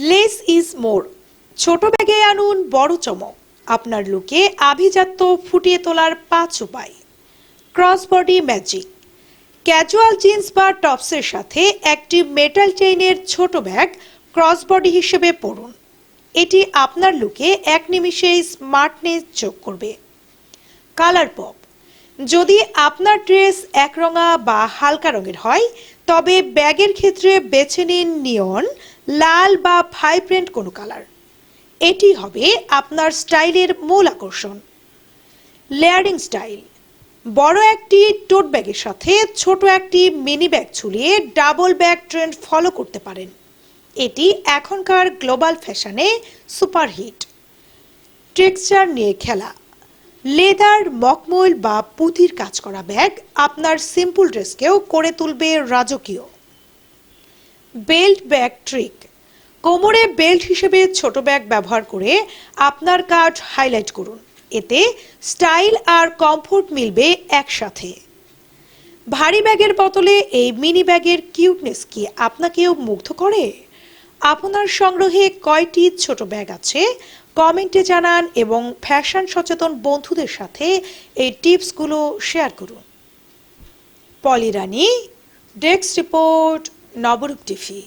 Less is more. ছোট ব্যাগে আনুন বড় চমক। আপনার লুকে আভিজাত্য ফুটিয়ে তোলার 5 উপায়। ক্রসবডি ম্যাজিক। ক্যাজুয়াল জিন্স বা টপসের সাথে একটি মেটাল চেইনের ছোট ব্যাগ ক্রসবডি হিসেবে পরুন। এটি আপনার লুকে এক নিমিষেই স্মার্টনেস যোগ করবে। Colour pop. যদি আপনার ড্রেস একরঙা বা হালকা রঙের হয়, তবে ব্যাগের ক্ষেত্রে বেছে নিন নিয়ন, লাল বা ভাইব্রেন্ট কোনো কালার। এটি হবে আপনার স্টাইলের মূল আকর্ষণ। Layering style. বড় একটি টোট ব্যাগের সাথে ছোট একটি মিনি ব্যাগ ঝুলিয়ে ডাবল ব্যাগ ট্রেন্ড ফলো করতে পারেন। এটি এখনকার গ্লোবাল ফ্যাশনে সুপারহিট। টেক্সচার নিয়ে খেলা। লেদার, মখমল বা পুঁতির কাজ করা ব্যাগ আপনার সিম্পল ড্রেসকেও করে তুলবে রাজকীয়। Belt bag trick. কোমরে বেল্ট হিসেবে ছোট ব্যাগ ব্যবহার করে আপনার কাজ হাইলাইট করুন। এতে স্টাইল আর কমফোর্ট মিলবে একসাথে। ভারী ব্যাগের বদলে এই মিনি ব্যাগের কিউটনেস কি আপনাকেও মুগ্ধ করে? আপনার সংগ্রহে কয়টি ছোট ব্যাগ আছে কমেন্টে জানান এবং ফ্যাশন সচেতন বন্ধুদের সাথে এই টিপসগুলো শেয়ার করুন। পলি রানী, ডেস্ক রিপোর্ট, নবরূপ টিভি।